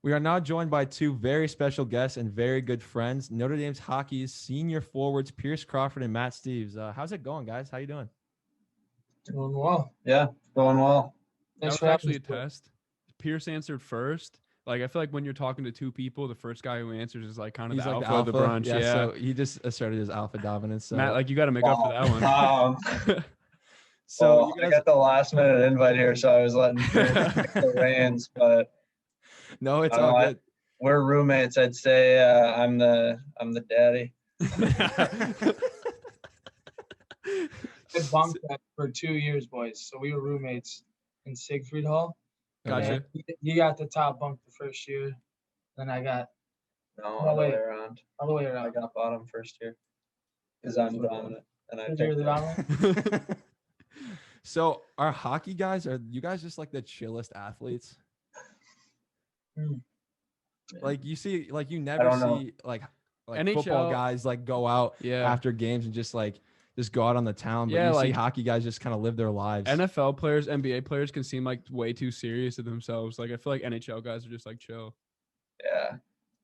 We are now joined by two very special guests and very good friends, Notre Dame's hockey's senior forwards, Pierce Crawford and Matt Steeves. How's it going, guys? How you doing? Doing well. Yeah, going well. Thanks That for was having actually a us. test. Pierce answered first. Like, I feel like when you're talking to two people, the first guy who answers is like kind of He's the like alpha of the bunch. Yeah. So he just asserted his alpha dominance. So Matt, like, you got to make up for that one. so you I guys, got the last minute invite here, so I was letting Pierce take the reins, but no, it's I don't all know, good. we're roommates. I'd say I'm the daddy. I bunked that for 2 years, boys. So we were roommates in Siegfried Hall. Gotcha. You got the top bunk the first year. Then I got No, No, other wait. way around. all the way I around. got bottom first year because I'm dominant, and I You're picked the it. dominant? So are hockey guys, are you guys just like the chillest athletes? Like you see, like you never don't know. see like NHL football guys like go out Yeah. after games and just go out on the town. But Yeah, you see like- hockey guys just kind of live their lives. NFL players, NBA players can seem like way too serious to themselves. Like, I feel like NHL guys are just like chill. Yeah,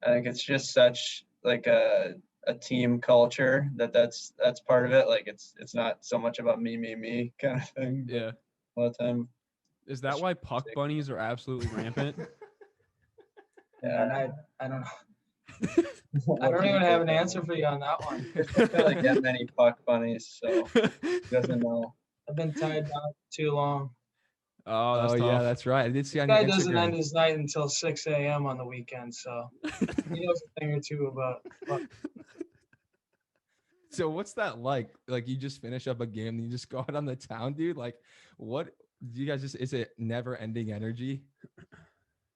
I think it's just such like a team culture that's part of it. Like it's not so much about me kind of thing. But Yeah. a lot of time. Is that why puck bunnies are absolutely rampant? Yeah, I don't know. I don't even have an answer for you on that one. I don't feel like that many puck bunnies, so he doesn't know. I've been tied down too long. Oh, that's Oh tough. yeah, that's right. I did see This on guy your doesn't end Instagram. his night until 6 a.m. on the weekend, so he knows a thing or two about. So what's that like? Like you just finish up a game and you just go out on the town, dude? Like what do you guys just, is it never ending energy?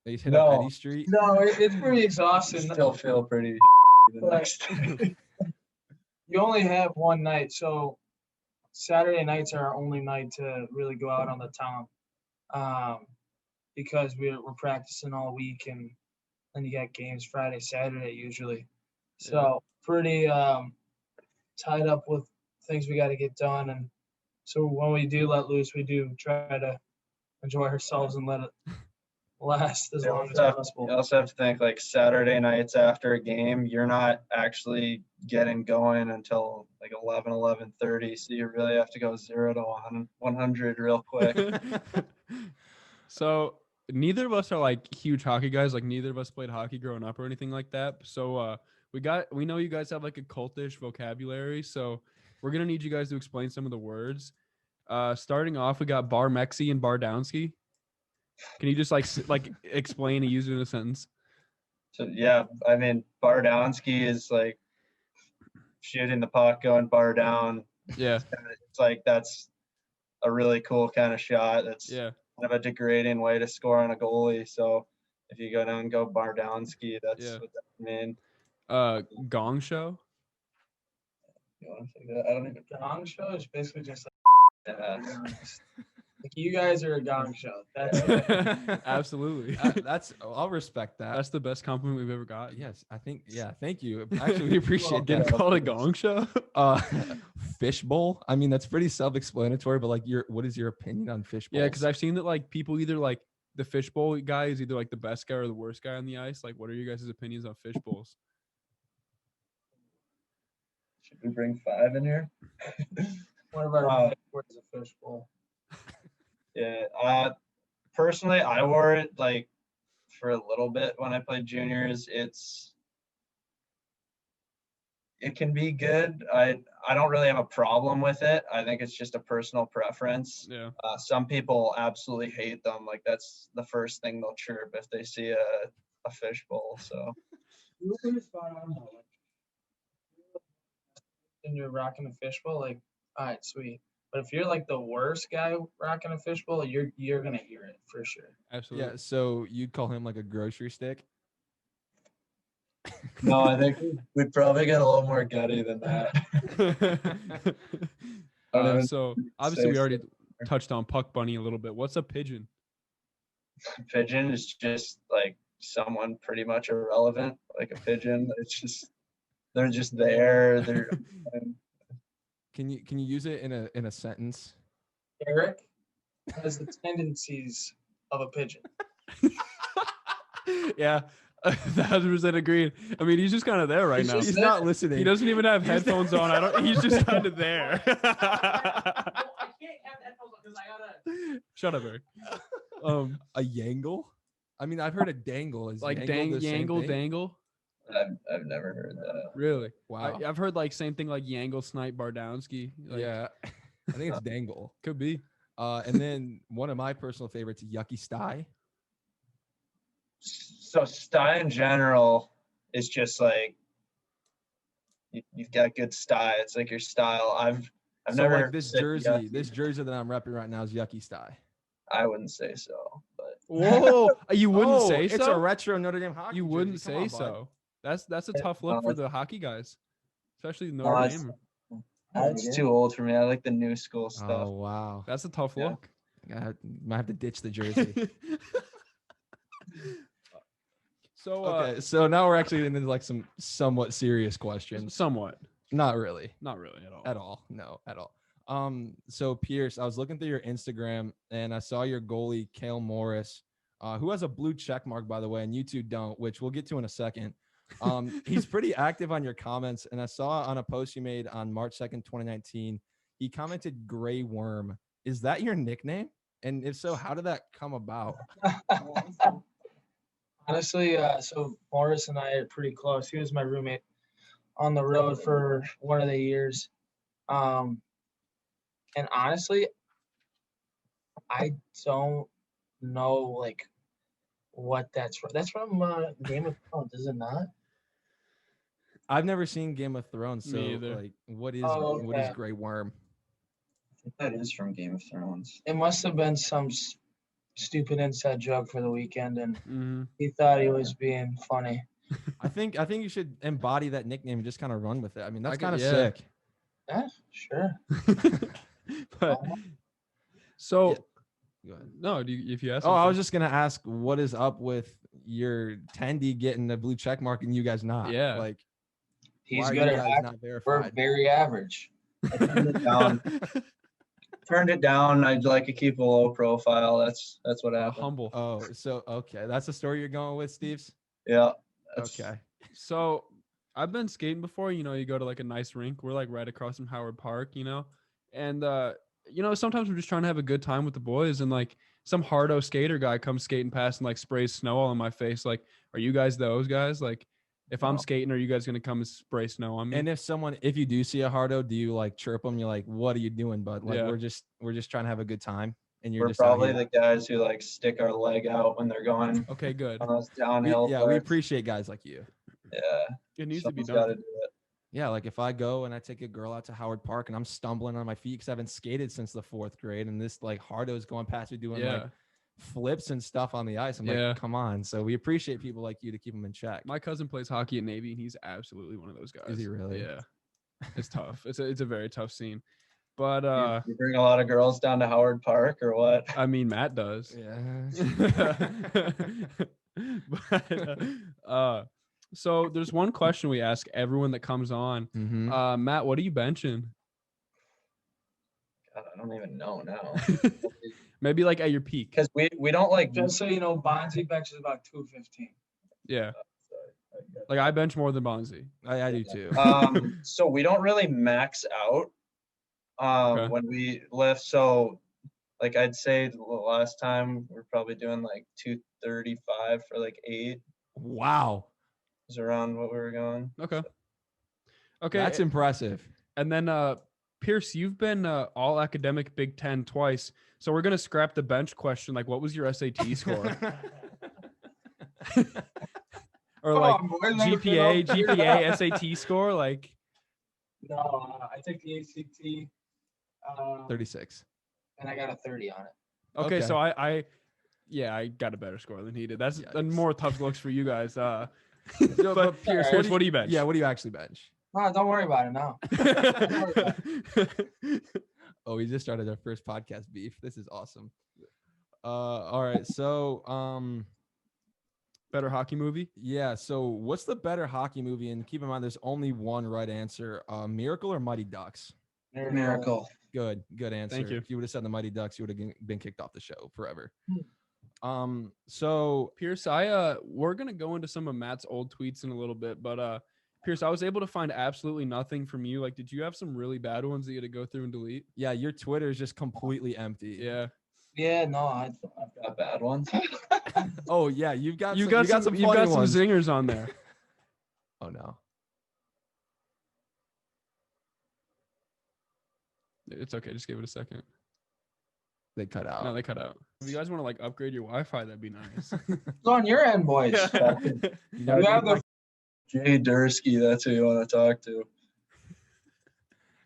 They just hit up No. Eddy Street? No, it's pretty exhausting. Still feel pretty the But- next day. You only have one night, so Saturday nights are our only night to really go out on the town, because we're practicing all week, and then you got games Friday, Saturday usually. So pretty tied up with things we got to get done, and so when we do let loose, we do try to enjoy ourselves and let it last as long as You possible. also have to think like Saturday nights after a game, you're not actually getting going until like 11:30. So you really have to go 0 to 100 real quick. So neither of us are like huge hockey guys. Like neither of us played hockey growing up or anything like that. So we know you guys have like a cultish vocabulary. So we're gonna need you guys to explain some of the words. Starting off, we got bar mexi and bar downsky. Can you just like explain and use it in a sentence? So yeah, I mean Bardowski is like shooting the puck, going bar down. Yeah. It's like that's a really cool kind of shot. That's Yeah. kind of a degrading way to score on a goalie. So if you go down and go Bardowski, that's Yeah. what that mean. Gong show. You want to say that? I don't even. Gong show is basically just Yeah. like you guys are a gong show. That's it. Absolutely. I'll respect that. That's the best compliment we've ever got. Yes, I think. Yeah, thank you. Actually, we appreciate Getting that. called a gong show. Fishbowl. I mean, that's pretty self-explanatory. But like, what is your opinion on fishbowl? Yeah, because I've seen that like people either like the fishbowl guy is either like the best guy or the worst guy on the ice. Like, what are your guys' opinions on fishbowls? Should we bring 5 in here? One of our Wow. words is a fishbowl. Yeah. Personally, I wore it like for a little bit when I played juniors. It can be good. I don't really have a problem with it. I think it's just a personal preference. Yeah. Some people absolutely hate them. Like that's the first thing they'll chirp if they see a fishbowl. So You were pretty spot on though. And you're rocking a fishbowl, like, all right, sweet. But if you're like the worst guy rocking a fishbowl, you're gonna hear it for sure. Absolutely. Yeah, so you'd call him like a grocery stick? no, I think we'd probably get a little more gutty than that. So obviously say we already touched on puck bunny a little bit. What's a pigeon? Pigeon is just like someone pretty much irrelevant, like a pigeon. It's just they're just there. They're Can you use it in a sentence? Eric has the tendencies of a pigeon. Yeah, 1,000% agreed. I mean, he's just kind of there right He's now. just He's there. not listening. He doesn't even have headphones on. I don't. He's just kind of there. I can't have headphones on because I gotta. Shut up, Eric. A yangle? I mean, I've heard a dangle. Is Like yangle the same yangle thing? dangle. I've never heard that. Really? Wow. I've heard like same thing like yangle snipe bardowski. Like, Yeah, I think it's dangle. could be. And then one of my personal favorites, yucky sty. So style in general is just like you've got good style. It's like your style. I've So never like this said jersey, yucky. this jersey that I'm repping right now is yucky sty. I wouldn't say so, but Whoa! You wouldn't say It's so. a retro Notre Dame hockey. You jersey. wouldn't Come say on, bud. so. That's a tough look for the hockey guys, especially Notre it's- Dame. it's too old for me. I like the new school Oh stuff. wow! That's a tough Yeah. look. Might have to ditch the jersey. So Okay, so now we're actually into like some somewhat serious questions. somewhat, Not really. not really at all. At all. No, at all. So Pierce, I was looking through your Instagram and I saw your goalie, Kale Morris, who has a blue check mark, by the way, and you two don't, which we'll get to in a second. He's pretty active on your comments, and I saw on a post you made on March 2nd, 2019, he commented Gray Worm. Is that your nickname? And if so, how did that come about? Honestly, so Morris and I are pretty close. He was my roommate on the road for one of the years. And honestly, I don't know like what that's from. That's from Game of Thrones, is it not? I've never seen Game of Thrones, so Me either. like what is Oh, what is okay. Gray Worm? I think that is from Game of Thrones. It must have been some stupid inside joke for the weekend, and Mm-hmm. he thought he was being funny. I think you should embody that nickname and just kind of run with it. I mean, that's could- kind of yeah. sick. Yeah, sure. But so Go ahead. no, if you ask. Oh, I was just gonna ask, what is up with your Tendy getting the blue check mark and you guys not? Yeah. like He's why are good you at guys hockey. not We're verified? very average. I turned it down. Turned it down. I'd like to keep a low profile. That's what happened. humble. Oh, so okay, that's the story you're going with, Steeves. Yeah. that's- Okay. So I've been skating before. You know, you go to like a nice rink. We're like right across from Howard Park. You know, and you know, sometimes we're just trying to have a good time with the boys, and like some hardo skater guy comes skating past and like sprays snow all in my face. Like, are you guys those guys? Like, if I'm No. skating, are you guys gonna come and spray snow on me? And if you do see a hardo, do you like chirp them? You're like, what are you doing, bud? Like Yeah. we're just trying to have a a good time, and you're We're just out probably here. the guys who like stick our leg out when they're going Okay, good. on those We- downhill. yeah, we parts. appreciate guys like you. Yeah. It needs to be Someone's got to done. do it. Yeah, like if I go and I take a girl out to Howard Park and I'm stumbling on my feet because I haven't skated since the 4th grade, and this like hardo's going past me doing Yeah. like flips and stuff on the ice. I'm Yeah. like, come on. So we appreciate people like you to keep them in check. My cousin plays hockey at Navy, and he's absolutely one of those guys. Is he really? Yeah. It's tough. It's a very tough scene. But You bring a lot of girls down to Howard Park or what? I mean, Matt does. Yeah. But, so there's one question we ask everyone that comes on. Mhm. Matt, what are you benching? God, I don't even know now. Maybe like at your peak. Because we don't like Just so you know, Bonzi bench is about 215. Yeah. Like I bench more than Bonzi. I do too. So we don't really max out Okay. when we lift. So like I'd say the last time we're probably doing like 235 for like 8 Wow. is around what we were going. Okay. Okay. That's impressive. And then Pierce, you've been all academic Big Ten twice. So we're gonna scrap the bench question. Like, what was your SAT score? Or like GPA, SAT score? Like, No, I took the ACT, 36. and I got a 30 on it. okay, Okay. so I got a better score than he did. That's Yikes. more tough looks for you guys. But But Pierce, Pierce, what do you bench? Yeah, what do you actually bench? No, don't worry about it now. Oh, we just started our first podcast beef. This is awesome. All right. So, Better hockey movie? yeah. So, what's the better hockey movie? And keep in mind, there's only one right answer: Miracle or Mighty Ducks. Miracle. Good answer. you. If you would have said the Mighty Ducks, you would have been kicked off the show forever. So Pierce, we're gonna go into some of Matt's old tweets in a little bit, but Pierce, I was able to find absolutely nothing from you. Like, did you have some really bad ones that you had to go through and delete? yeah, your Twitter is just completely empty. Yeah. Yeah, no, I've got bad ones. Oh yeah, you've got You've some, got some funny ones. zingers on there. Oh no. It's okay. Just give it a second. They cut out. No, they cut out. If you guys want to like upgrade your Wi-Fi, that'd be nice. it's on your end, boys. You You gotta have be the Jay Dursky, that's who you want to talk to.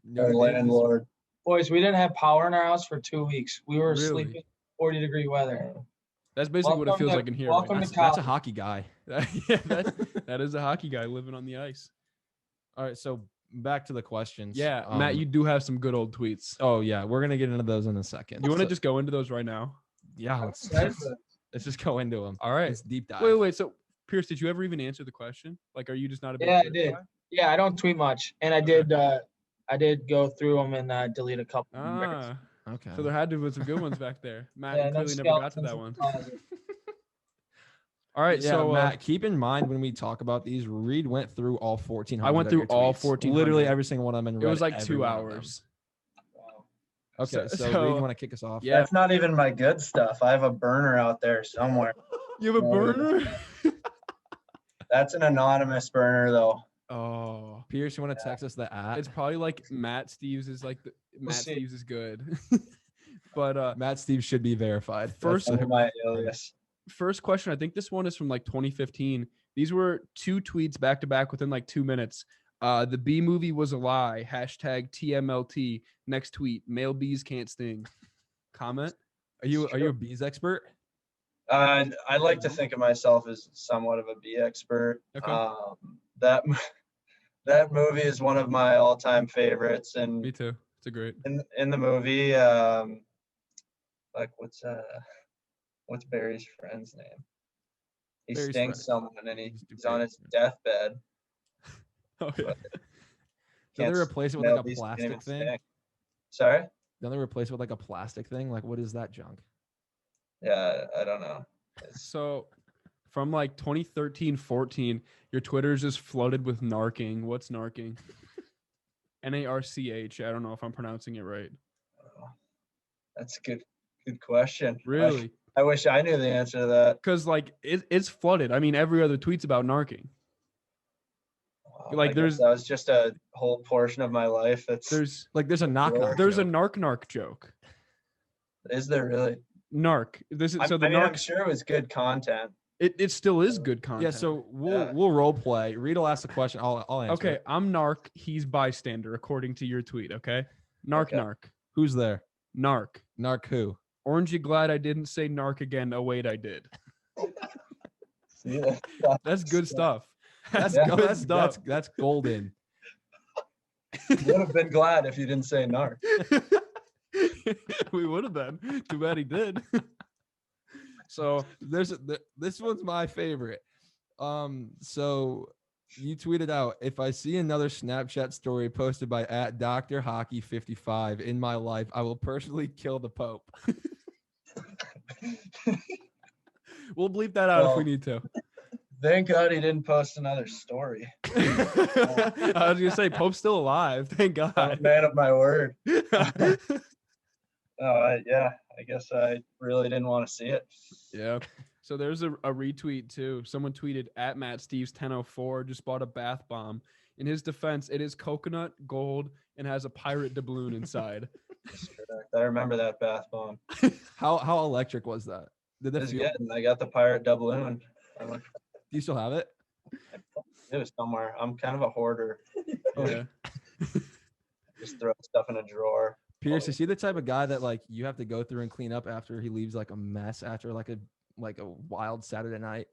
Notre Our Dame is- landlord. boys. We didn't have power in our house for 2 weeks. We were Really? sleeping 40-degree weather. That's basically what it Welcome feels to- like in here. welcome Right to That's a college. hockey guy. now. Yeah, that is a hockey guy living on the ice. All right, so back to the questions. Yeah, Matt, you do have some good old tweets. Oh yeah, we're gonna get into those in a second. You want to So- just go into those right now? Yeah, I'm excited for let's just go into them. All right. Let's deep dive. Wait. So, Pierce, did you ever even answer the question? Like, are you just not a big Yeah, I Twitter did. guy? Yeah, I don't tweet much, and I did go through them and delete a couple. Ah, Okay. so there had to be some good ones back there. Matt, Yeah, you no clearly never got to skeletons that in one. the closet. All right, Yeah, so Matt, keep in mind when we talk about these, Reed went through all 1,400. I went of through your all tweets. 1,400. Literally every single one of them. And it was read like every 2 one of them. hours. Wow. Okay, So- so, so- Reed, you want to kick us off? Yeah, That's not even my good stuff. I have a burner out there somewhere. you have a burner. That's an anonymous burner, though. Oh, Pierce, you want to text us the at? it's probably like Matt Steeves is like Matt see. Steeves is good, but Matt Steve should be verified. First- That's Under my alias. first question, I think this one is from like 2015. These were 2 tweets back to back within like 2 minutes. The B movie was a lie. Hashtag TMLT. Next tweet. Male bees can't sting. Comment. are you a bees expert? I like to think of myself as somewhat of a bee expert. Okay. That that movie is one of my all-time favorites, Me and too. It's a great. in the movie, like what's Barry's friend's name? He Barry's stings friend. someone, and He's he's on his stupid. deathbed. Oh yeah. Don't Can't they replace it with smell like a bees, can't plastic even thing? sting. Sorry? Don't they replace it with like a plastic thing? Like, what is that junk? Yeah, I don't know. So from like 2013-14, your Twitter's just flooded with narking. What's narking? NARCH. I don't know if I'm pronouncing it right. That's a good question. Really? I wish I knew the answer to that. Because like it's flooded. I mean, every other tweet's about narking. Like, I guess there's- that was just a whole portion of my life. There's There's a knock knock. there's a joke. narc joke. Is there really? Narc. This is I so the mean, I'm narc. sure it was good content. It still is good content. Yeah, so we'll Yeah. we'll role play. Reed will ask the question. I'll answer. okay, it. I'm narc. He's bystander, according to your tweet. Okay, narc, Okay. narc, Who's there? narc. Narc who? Orange, you glad I didn't say narc again? Oh wait, I did. See, That's good stuff. That's Yeah. good That's, stuff. that's golden. would have been glad if you didn't say narc. We would have been. Too bad he did. So This one's my favorite. So you tweeted out, if I see another Snapchat story posted by @DrHockey55 in my life, I will personally kill the Pope. we'll bleep that out if we Well, need to. Thank God he didn't post another story. I was gonna say Pope's still alive. Thank I'm a God. man of my word. Yeah, I guess I really didn't want to see it. Yeah. So there's a retweet too. Someone tweeted @Matt Steeves 1004 just bought a bath bomb. In his defense, it is coconut gold and has a pirate doubloon inside. Correct. I remember that bath bomb. How electric was that? Did It that was feel? good. I got the pirate doubloon. Do you still have it? It was somewhere. I'm kind of a hoarder. Yeah. Just throw stuff in a drawer. Pierce, is he the type of guy that like you have to go through and clean up after he leaves like a mess after like a wild Saturday night?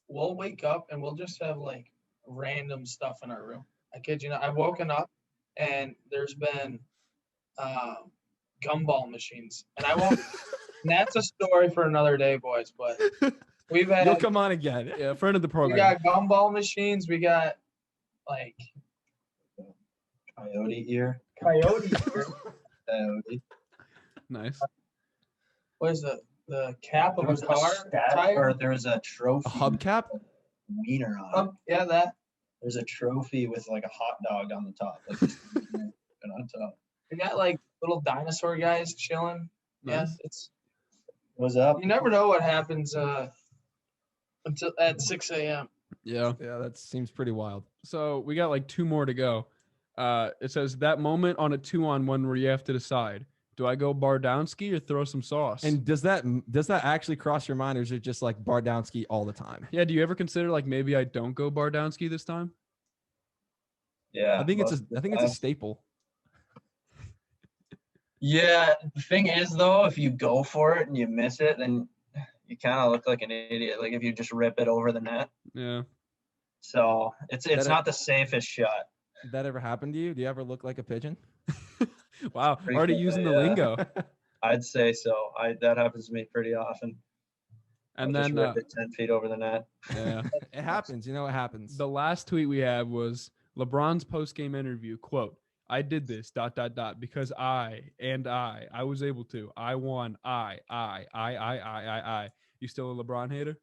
We'll wake up and we'll just have like random stuff in our room. I kid you not. I've woken up and there's been gumball machines, and I won't. And that's a story for another day, boys. But we've had You'll come on again. Yeah, friend of the we program. got gumball machines. We got like Coyote ear. coyote. Coyote. Nice. What is it? the cap There of was a a car stat, tire. or there was a trophy. A hubcap? Wiener on it. Yeah, that. There's a trophy with like a hot dog on the top, like just and on top. We got like little dinosaur guys chilling. Yeah, Nice. it's What's up? you never know what happens until at 6 a.m. Yeah. Yeah, that seems pretty wild. So we got like 2 more to go. It says that moment on a 2-on-1 where you have to decide: do I go Bardowski or throw some sauce? And does that actually cross your mind, or is it just like Bardowski all the time? yeah, do you ever consider like maybe I don't go Bardowski this time? Yeah. I think it's most of the a time. staple. Yeah, the thing is though, if you go for it and you miss it, then you kind of look like an idiot. Like if you just rip it over the net. Yeah. So it's That- not the safest shot. Did that ever happen to you? Do you ever look like a pigeon? Wow. Already using the Yeah. lingo. I'd say so. That happens to me pretty often. And I'll just then rip it 10 feet over the net. yeah. It happens. You know, it happens. The last tweet we have was LeBron's post-game interview, quote, I did this, ... because I was able to. I won. I. You still a LeBron hater?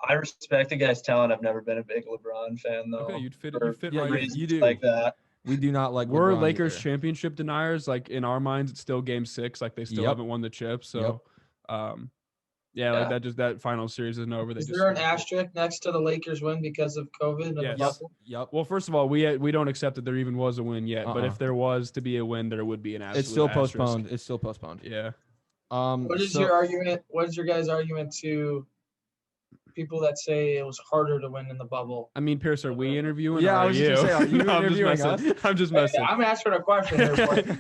I respect the guy's talent. I've never been a big LeBron fan though. Okay, you fit for Yeah, right in. reasons you do. like that. We do not like We're LeBron Lakers either. championship deniers. Like in our minds, it's still game 6. Like they still Yep. haven't won the chip. So yeah, like that final series isn't over. They Is just there an snuck it. asterisk next to the Lakers win because of COVID? And the Yes. bubble? Yep. Well, first of all, we don't accept that there even was a win yet. But Uh-uh. if there was to be a win, there would be an absolute It's still asterisk. postponed. It's still postponed. Yeah. What is so- your argument? What is your guys' argument to people that say it was harder to win in the bubble? I mean, Pierce, are we interviewing? Yeah, or I are was you? just gonna say, are you No, I'm just interviewing messing. I'm just Hey, messing. I'm asking a question here. boy.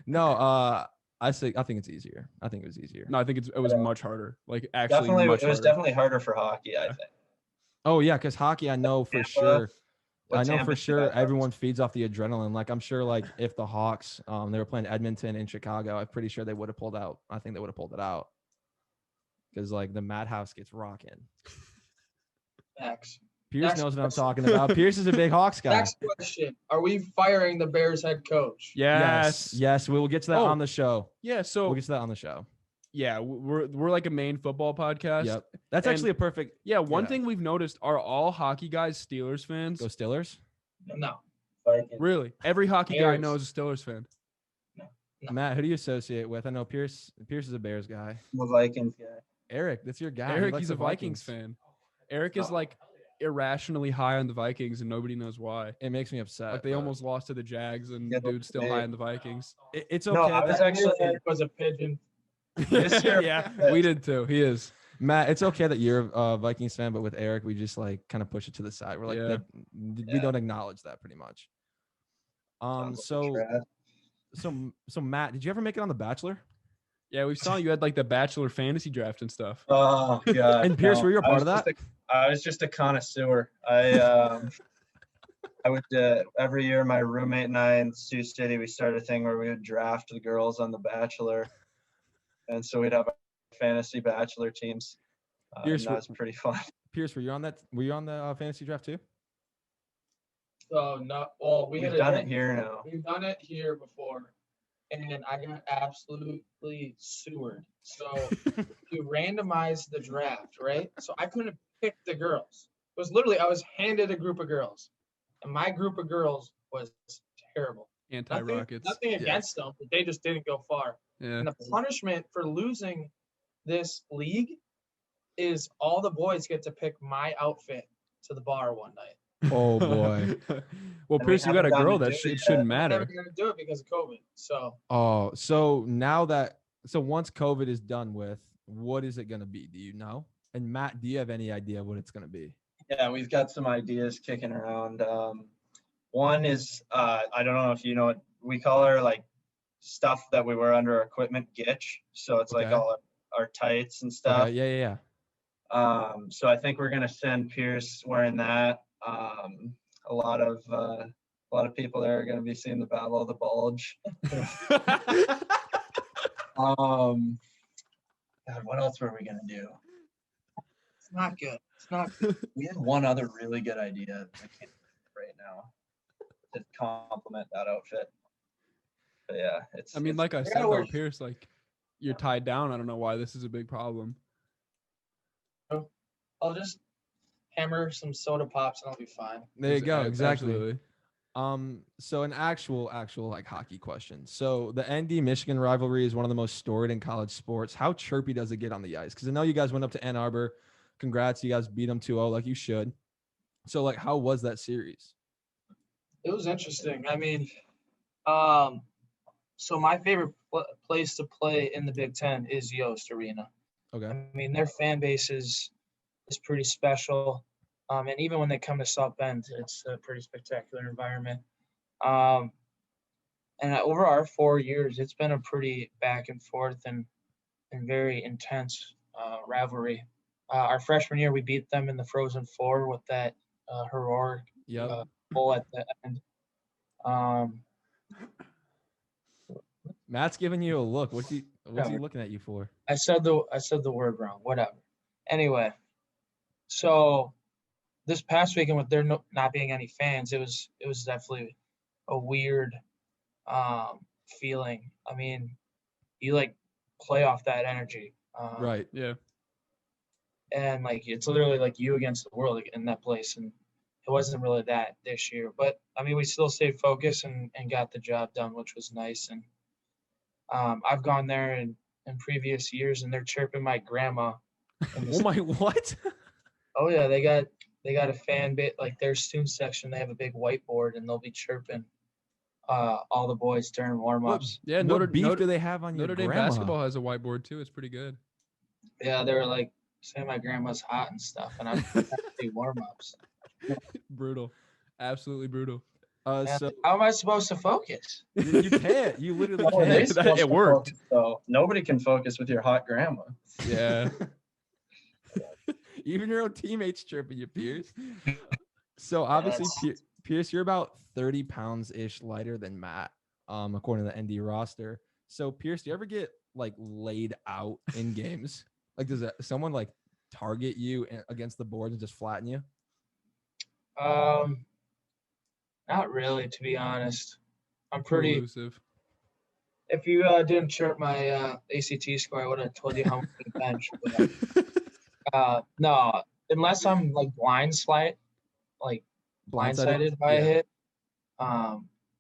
No, I think it's easier. I think it was easier. No, I think it was much harder. Like actually, Definitely, much it was harder. definitely harder for hockey. I think. Oh yeah, because hockey, I know for Tampa- sure. what I know Tampa for did sure that everyone feeds off the adrenaline. Like I'm sure, like if the Hawks, they were playing Edmonton in Chicago, I'm pretty sure they would have pulled out. I think they would have pulled it out because like the Madhouse gets rocking. Next. Pierce Next knows what I'm question. talking about. Pierce is a big Hawks guy. Next question. Are we firing the Bears head coach? Yes. Yes, we will get to that Oh. on the show. Yeah. So We'll get to that on the show. yeah, we're like a main football podcast. Yep. That's And- actually a perfect. Yeah. One Yeah. thing we've noticed are all hockey guys Steelers fans. Go Steelers. No. Vikings. Really, every hockey guy I Bears. know is a Steelers fan. No. Matt, who do you associate with? I know Pierce. Pierce is a Bears guy. I'm a Vikings guy. Eric, that's your guy. He Eric, likes he's the a Vikings fan. Eric is like irrationally high on the Vikings, and nobody knows why. It makes me upset. Like they but almost lost to the Jags, and Yeah, dude's still they- high on the Vikings. It's No, okay. I was that- actually Eric was a pigeon. This year- yeah, we did too. He is. Matt, it's okay that you're a Vikings fan, but with Eric, we just like kind of push it to the side. We're like, Yeah. we Yeah. don't acknowledge that pretty much. Sounds like So trash. Matt, did you ever make it on The Bachelor? Yeah, we saw you had like the Bachelor fantasy draft and stuff. Oh god. And Pierce, were you a I part was of that? just I was just a connoisseur. I would every year my roommate and I in Sioux City we started a thing where we would draft the girls on The Bachelor, and so we'd have fantasy Bachelor teams. Pierce, And that was pretty fun. Pierce, were you on that? Were you on the fantasy draft too? So no. Well, we We've had done it here now. We've done it here before, and I got absolutely sewered. So you randomize the draft, right? So I couldn't pick the girls. It was literally I was handed a group of girls, and my group of girls was terrible. Anti-Rockets. Nothing against them, but they just didn't go far. Yeah. And the punishment for losing this league is all the boys get to pick my outfit to the bar one night. Oh boy. Well, And we Pierce, you got a haven't gotten girl to that do it it yet. shouldn't I'm matter. never gonna do it because of COVID. So Oh, so once COVID is done with, what is it going to be? Do you know? And Matt, do you have any idea what it's going to be? Yeah, we've got some ideas kicking around. One is I don't know if you know it. We call her like stuff that we wear under our equipment gitch. So it's like Okay. all our tights and stuff. Okay, yeah. So I think we're gonna send Pierce wearing that. A lot of people there are gonna be seeing the Battle of the Bulge. God, what else were we gonna do? it's not good. It's not good. We had one other really good idea. I can't think of it right now to complement that outfit. But yeah, it's. I mean, it's- like I I said, gotta though, wear- Pierce, like you're tied down. I don't know why this is a big problem. I'll just hammer some soda pops and I'll be fine. There you go. Ab- Exactly. Absolutely. So an actual like hockey question. So the ND Michigan rivalry is one of the most storied in college sports. How chirpy does it get on the ice? Because I know you guys went up to Ann Arbor. Congrats, you guys beat them 2-0 like you should. So like, how was that series? It was interesting. I mean, so my favorite place to play in the Big Ten is Yost Arena. Okay. I mean, their fan base is pretty special. And even when they come to South Bend, it's a pretty spectacular environment. And over our 4 years, it's been a pretty back and forth and very intense rivalry. Our freshman year, we beat them in the Frozen Four with that heroic Yep. goal at the end. Matt's giving you a look. What's he looking at you for? I said the word wrong. Whatever. Anyway, so this past weekend with there not being any fans, it was definitely a weird feeling. I mean, you like play off that energy. Right. Yeah. And like it's literally like you against the world in that place, and it wasn't really that this year. But I mean, we still stayed focused and got the job done, which was nice. And I've gone there in previous years, and they're chirping my grandma. Oh my, what? Oh yeah, they got a fan bit like their student section. They have a big whiteboard, and they'll be chirping all the boys during warm-ups. Yeah. What Notre beef Notre, do they have on your Notre Dame grandma? basketball has a whiteboard too. It's pretty good. Yeah, they were like saying my grandma's hot and stuff, and I'm trying to do warm-ups. Brutal. Absolutely brutal. Man, So how am I supposed to focus? you can't. You literally Oh, they can't. supposed It to worked. focus, though. Nobody can focus with your hot grandma. Yeah. Even your own teammates chirping you, Pierce. So obviously, Pierce, you're about 30 pounds ish lighter than Matt, according to the ND roster. So Pierce, do you ever get like laid out in games? Like, does someone like target you against the boards and just flatten you? Not really, to be honest. I'm Too pretty. elusive. If you didn't chirp my ACT score, I would have told you how much to bench. But, no, unless I'm like blindsided by a hit.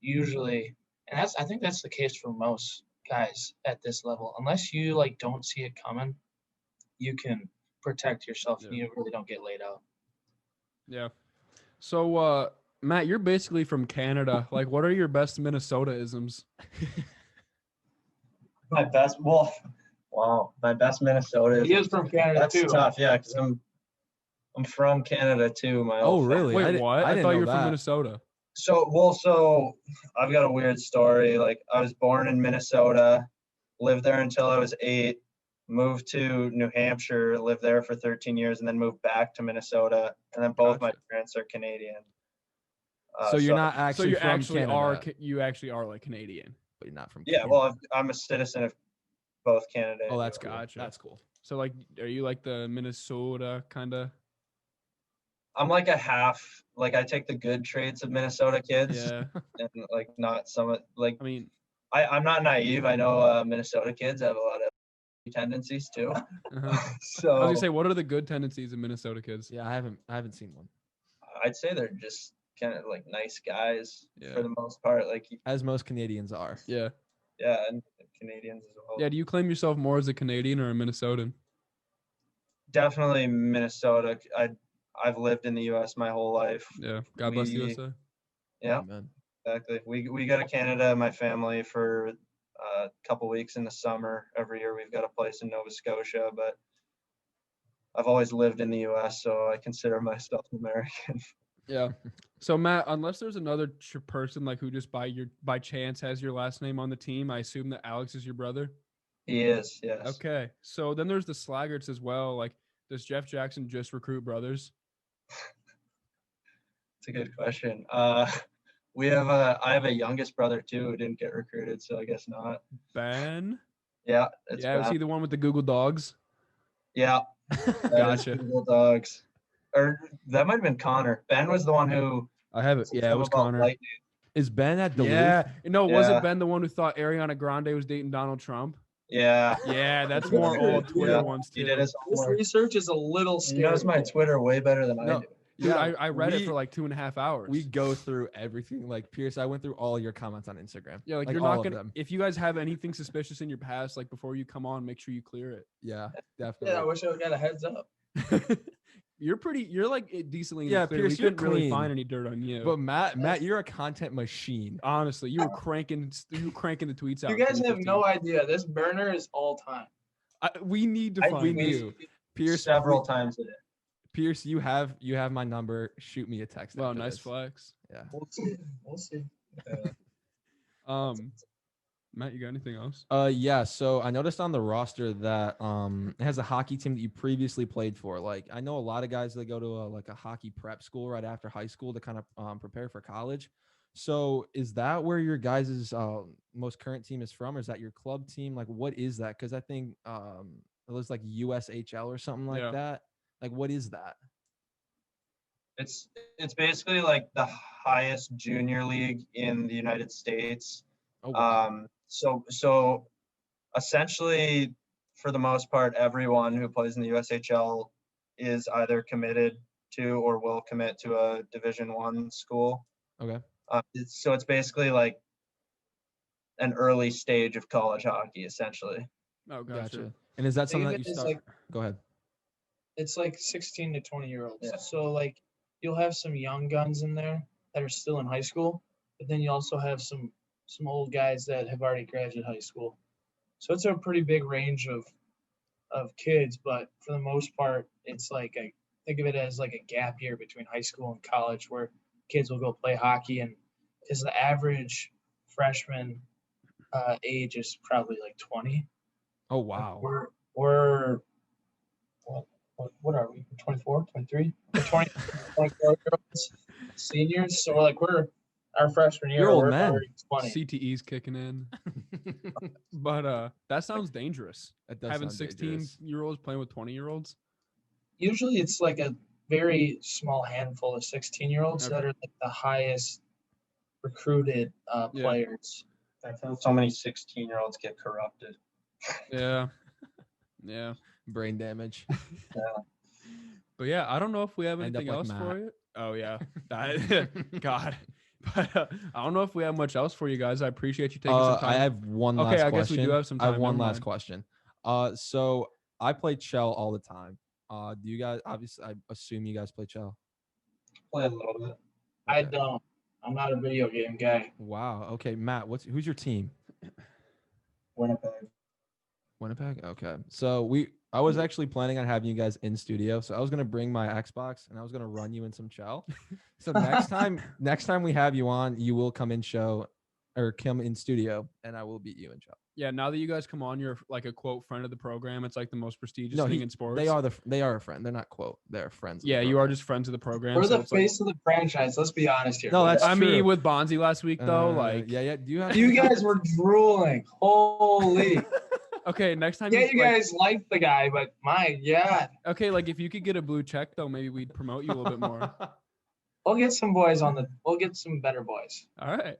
Usually, and I think that's the case for most guys at this level. Unless you like don't see it coming, you can protect yourself and you really don't get laid out. Yeah. So, Matt, you're basically from Canada. Like, what are your best Minnesota-isms? My best wolf. Wow, my best Minnesota. He is from Canada That's too. tough, yeah, because I'm from Canada too. My Oh, old really? Wait, didn't- what? I didn't thought know you were that. from Minnesota. So I've got a weird story. Like I was born in Minnesota, lived there until I was 8, moved to New Hampshire, lived there for 13 years, and then moved back to Minnesota. And then both my Gotcha. parents are Canadian. So you're not So actually you from actually Canada, you actually are like Canadian. but you're not from Yeah, Canada. well, I'm a citizen of both Canada. Oh, and that's US. cool. Gotcha. That's cool. So like, are you like the Minnesota kind of? I'm like a half. Like I take the good traits of Minnesota kids, Yeah. and like not some. Like I mean, I'm not naive. I know Minnesota kids have a lot of tendencies too. uh-huh. So I was gonna say, what are the good tendencies of Minnesota kids? Yeah, I haven't seen one. I'd say they're just kind of like nice guys Yeah. for the most part. Like As most Canadians are. Yeah. yeah, and Canadians as well. Yeah. Do you claim yourself more as a Canadian or a Minnesotan? Definitely Minnesota. I've lived in the U.S. my whole life. Yeah. God bless the We- USA. Yeah, Amen. exactly. We go to Canada, my family, for a couple weeks in the summer. Every year we've got a place in Nova Scotia, but I've always lived in the U.S., so I consider myself American. Yeah. So Matt, unless there's another person like who just by chance has your last name on the team, I assume that Alex is your brother. He is, yes. Okay. So then there's the Slaggarts as well. Like, does Jeff Jackson just recruit brothers? It's a good question. I have a youngest brother too who didn't get recruited, so I guess not. Ben? Yeah, it's Yeah, is bad. he the one with the Google Dogs? Yeah. that is Gotcha. Google Dogs. Or that might have been Connor. Ben was the one who I have it. Yeah, it told was him about Connor. Is Ben at Duluth? Yeah. No, was Yeah. it Ben the one who thought Ariana Grande was dating Donald Trump? Yeah. Yeah, that's more old Twitter Yeah. ones He too. did his This homework. research is a little He scary. knows my Twitter way better than I No, do. Dude, yeah, I read it we- for like 2.5 hours. We go through everything. Like Pierce, I went through all your comments on Instagram. yeah, like you're all not of gonna. them. If you guys have anything suspicious in your past, like before you come on, make sure you clear it. Yeah, Yeah, I definitely. wish I would got a heads up. You're like decently in Yeah, the clear. Pierce, We you're couldn't really clean. find any dirt on you. But Matt, you're a content machine. Honestly, you were cranking the tweets out. You in guys have 2015. no idea. This burner is all time. We need to I find we this. do. Pierce, Several times a day. Pierce, you have my number. Shoot me a text. Wow, after nice this. flex. Yeah. We'll see. We'll see. Matt, you got anything else? Yeah. So I noticed on the roster that it has a hockey team that you previously played for. Like I know a lot of guys that go to a hockey prep school right after high school to kind of prepare for college. So is that where your guys' most current team is from, or is that your club team? Like what is that? Because I think it was like USHL or something like Yeah. that. Like what is that? It's basically like the highest junior league in the United States. Oh wow. So essentially, for the most part, everyone who plays in the USHL is either committed to or will commit to a Division I school. Okay. It's basically like an early stage of college hockey, essentially. Oh, Gotcha. And is that Think something of that it you as, start? like, Go ahead. It's like 16 to 20-year-olds. Yeah. So like you'll have some young guns in there that are still in high school, but then you also have some old guys that have already graduated high school. So it's a pretty big range of kids, but for the most part, it's like think of it as like a gap year between high school and college where kids will go play hockey, and because the average freshman age is probably like 20. Oh wow. We're what are we? 24, 23? We're 24-year-olds, seniors. So our freshman year, You're old we're men. already 20. CTE's kicking in. But that sounds dangerous. That does Having sound dangerous. 16-year-olds playing with 20-year-olds. Usually it's like a very small handful of 16-year-olds that Okay. are like the highest recruited Yeah. players. So many 16-year-olds get corrupted. Yeah. Yeah. Brain damage. But yeah, I don't know if we have End up anything like else for Matt. you. Oh yeah. God. But I don't know if we have much else for you guys. I appreciate you taking some time. I have one Okay, last I question. guess we do have some I have time, one never last mind. question. So I play Chell all the time. Do you guys, obviously, I assume you guys play Chell? Play a little bit. I Okay. don't. I'm not a video game guy. Wow. Okay, Matt, who's your team? Winnipeg. Winnipeg? Okay. So I was actually planning on having you guys in studio. So I was gonna bring my Xbox and I was gonna run you in some Chell. So next time we have you on, you will come in studio and I will beat you in Chell. Yeah, now that you guys come on, you're like a quote friend of the program. It's like the most prestigious No, thing in sports. they are a friend. They're not quote. They're friends. of the Yeah, you are program. just friends of the program. We're so the it's like- face of the franchise. Let's be honest here. No, that's I mean, true. with Bonzi last week though, like yeah. Do you have You guys were drooling. Holy. okay, next time Yeah, you like, guys like the guy, but my God. okay, like if you could get a blue check though, maybe we'd promote you a little bit more. We'll get some boys we'll get some better boys. All right.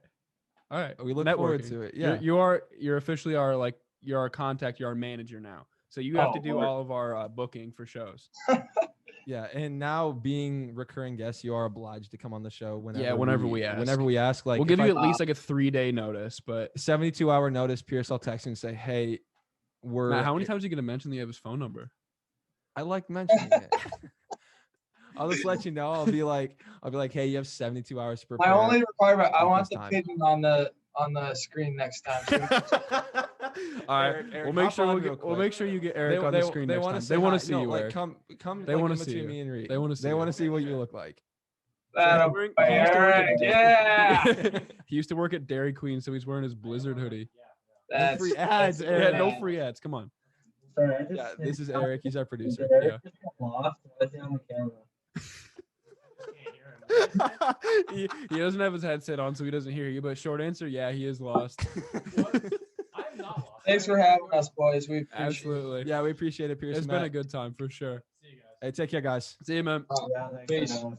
All right. We look forward Networking. to it. Yeah. You're officially you're our contact, you're our manager now. So you have to do word. all of our booking for shows. Yeah, and now being recurring guests, you are obliged to come on the show whenever. whenever we ask. Whenever we ask, like We'll give if you I- at least like a 3-day notice, but 72-hour notice. Pierce, I'll text you and say, "Hey, Matt, how many times are you gonna mention that you have his phone number? I like mentioning it. I'll just let you know. I'll be like, "Hey, you have 72 hours to prepare." My only requirement, I at want this the time. pigeon on the screen next time. So All right, Eric, we'll make hop sure on we'll real get, we'll quick. make sure you get Eric on the screen next time. They want to see you, like, Eric. come. They like, wanna in see between you. me and Reed. They wanna see They you. want to see what you look like. that He used to work at- yeah. He used to work at Dairy Queen, so he's wearing his Blizzard hoodie. That's free ads, that's Eric. Yeah, no bad. free ads. Come on. Sorry, I just Yeah, this is Eric. He's our producer. Did Yeah. Eric just get lost? Why is he on the camera? He doesn't have his headset on, so he doesn't hear you. But short answer, yeah, he is lost. I'm not lost. Thanks for having us, boys. We appreciate it. Absolutely. Yeah, we appreciate it, Pierce. It's and been Matt. a good time for sure. See you guys. Hey, take care, guys. See you, man. Yeah, thanks, Peace. guys.